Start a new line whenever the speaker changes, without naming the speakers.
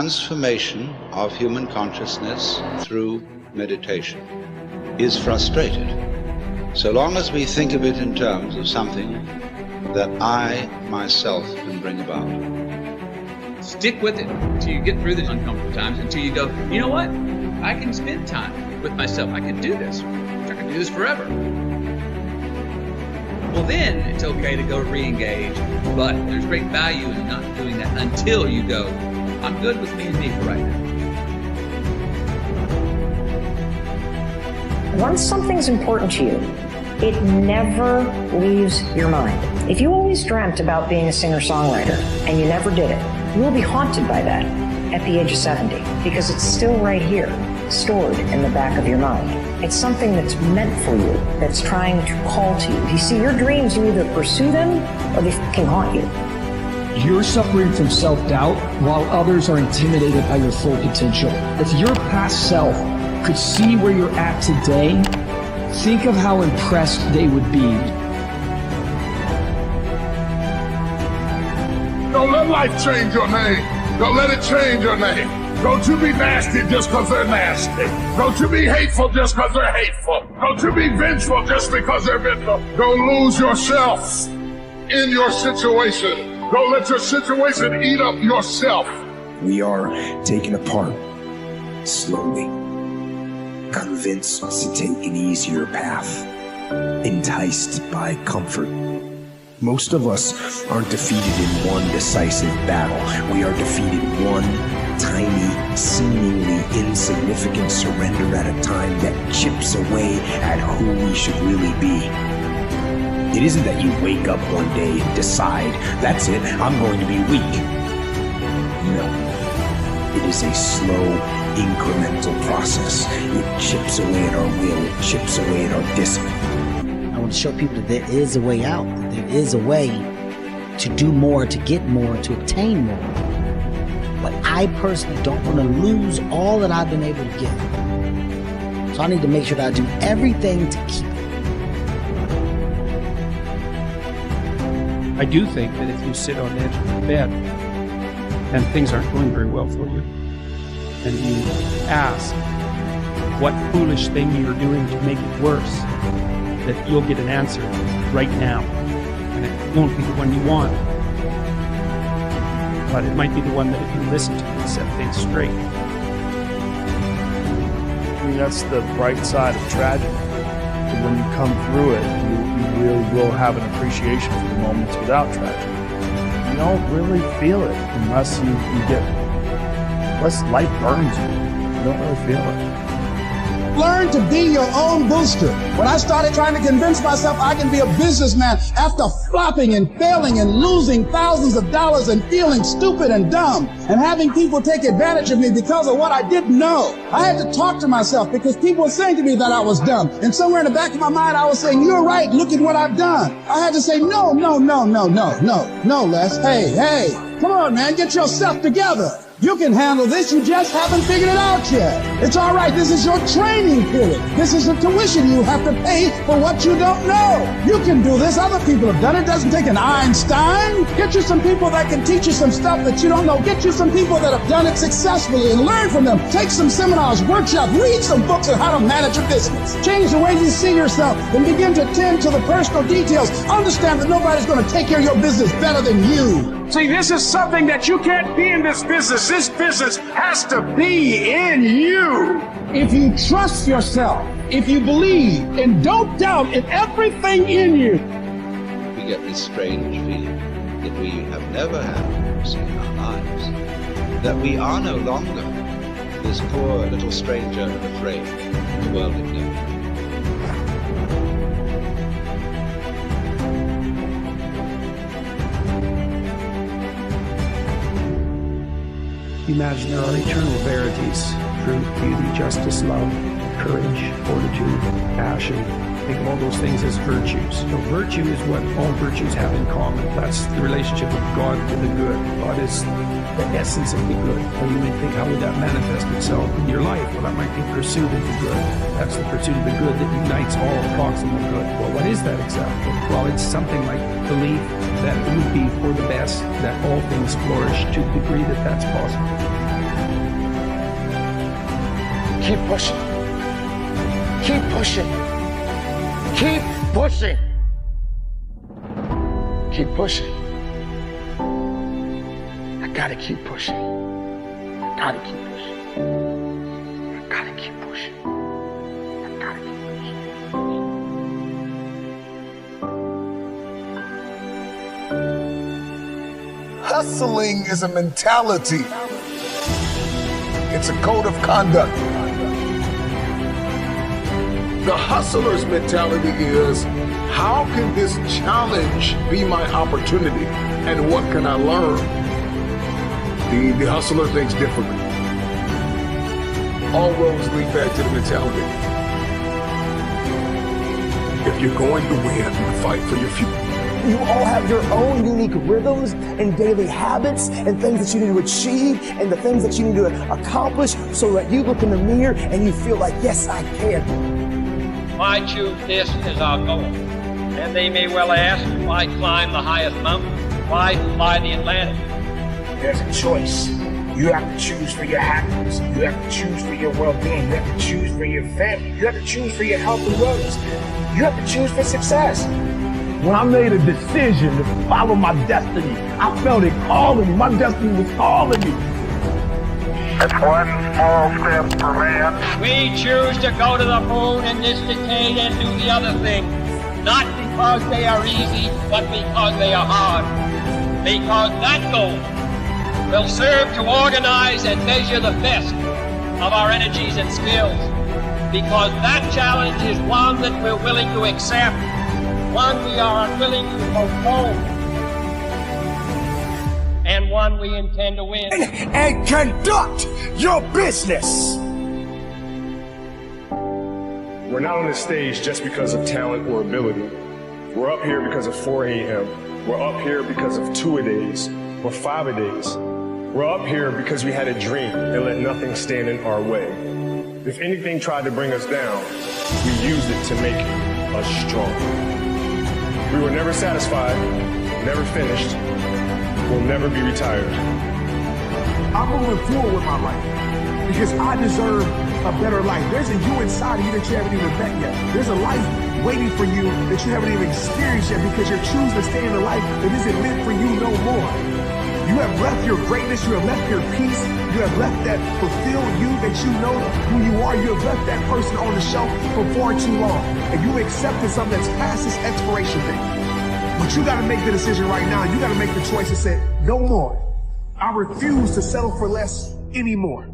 transformation of human consciousness through meditation is frustrated so long as we think of it in terms of something that I myself can bring about.
Stick with it until you get through the uncomfortable times, until you go, you know what? I can spend time with myself. I can do this. I can do this forever. Well, then it's okay to go re-engage, but there's great value in not doing that until you go, I'm good with me and me for right now.
Once something's important to you, it never leaves your mind. If you always dreamt about being a singer-songwriter and you never did it, you will be haunted by that at the age of 70 because it's still right here, stored in the back of your mind. It's something that's meant for you, that's trying to call to you. You see, your dreams, you either pursue them or they fucking haunt you.
You're suffering from self-doubt while others are intimidated by your full potential. If your past self could see where you're at today, think of how impressed they would be.
Don't let life change your name. Don't let it change your name. Don't you be nasty just because they're nasty. Don't you be hateful just because they're hateful. Don't you be vengeful just because they're vengeful. Don't lose yourself in your situation. Don't let your situation eat up yourself.
We are taken apart slowly, convinced to take an easier path, enticed by comfort. Most of us aren't defeated in one decisive battle. We are defeated one tiny, seemingly insignificant surrender at a time that chips away at who we should really be. It isn't that you wake up one day and decide, that's it, I'm going to be weak. No. It is a slow, incremental process. It chips away at our will. It chips away at our discipline.
I want to show people that there is a way out. That there is a way to do more, to get more, to obtain more. But I personally don't want to lose all that I've been able to get. So I need to make sure that I do everything to keep it.
I do think that if you sit on the edge of the bed and things aren't going very well for you, and you ask what foolish thing you're doing to make it worse, that you'll get an answer right now. And it won't be the one you want, but it might be the one that if you listen to will set things straight.
I mean, that's the bright side of tragedy. And when you come through it, you really will have an appreciation for the moments without tragedy. You don't really feel it unless unless life burns you. You don't really feel it.
Learn to be your own booster. When I started trying to convince myself I can be a businessman after flopping and failing and losing thousands of dollars and feeling stupid and dumb and having people take advantage of me because of what I didn't know, I had to talk to myself because people were saying to me that I was dumb. And somewhere in the back of my mind, I was saying, you're right, look at what I've done. I had to say, no, Les. Hey, come on, man, get yourself together. You can handle this, you just haven't figured it out yet. It's all right, this is your training period. This is the tuition you have to pay for what you don't know. You can do this, other people have done it. It doesn't take an Einstein. Get you some people that can teach you some stuff that you don't know. Get you some people that have done it successfully and learn from them. Take some seminars, workshops, read some books on how to manage a business. Change the way you see yourself and begin to tend to the personal details. Understand that nobody's going to take care of your business better than you.
See, this is something that you can't be in this business. This business has to be in you.
If you trust yourself, if you believe, and don't doubt in everything in you.
We get this strange feeling that we have never had in our lives, that we are no longer this poor little stranger and afraid of the world in there.
Imagine there are eternal verities: truth, beauty, justice, love, courage, fortitude, passion. Think of all those things as virtues. So virtue is what all virtues have in common. That's the relationship of God to the good. God is the essence of the good. And you may think, how would that manifest itself in your life? Well, that might be pursuit of the good. That's the pursuit of the good that unites all proximal good. Well, what is that exactly? Well, it's something like belief that it would be for the best, that all things flourish to the degree that that's possible.
Keep pushing. Keep pushing. Keep pushing. Keep pushing. I gotta keep pushing. I gotta keep pushing. I gotta keep pushing. I gotta keep pushing.
Hustling is a mentality. It's a code of conduct. The hustler's mentality is, how can this challenge be my opportunity? And what can I learn? The hustler thinks differently. All roads lead back to the mentality. If you're going to win, fight for your future.
You all have your own unique rhythms and daily habits and things that you need to achieve and the things that you need to accomplish so that you look in the mirror and you feel like, yes, I can.
Why choose this as our goal? And they may well ask, why climb the highest mountain? Why fly the Atlantic?
There's a choice. You have to choose for your happiness. You have to choose for your well-being. You have to choose for your family. You have to choose for your health and wellness. You have to choose for success.
When I made a decision to follow my destiny, I felt it calling me. My destiny was calling me.
It's one small step for man.
We choose to go to the moon in this decade and do the other things, not because they are easy, but because they are hard. Because that goal will serve to organize and measure the best of our energies and skills. Because that challenge is one that we're willing to accept, one we are unwilling to postpone, and one we intend to win.
And conduct your business.
We're not on the stage just because of talent or ability. We're up here because of 4 a.m. We're up here because of 2-a-days or 5-a-days. We're up here because we had a dream and let nothing stand in our way. If anything tried to bring us down, we used it to make us strong. We were never satisfied, never finished, will never be retired.
I'm moving forward with my life because I deserve a better life. There's a you inside of you that you haven't even met yet. There's a life waiting for you that you haven't even experienced yet because you're choosing to stay in a life that isn't meant for you no more. You have left your greatness, you have left your peace, you have left that fulfilled you that you know who you are. You have left that person on the shelf for far too long. And you accepted something that's past its expiration date. But you gotta make the decision right now. You gotta make the choice to say, no more. I refuse to settle for less anymore.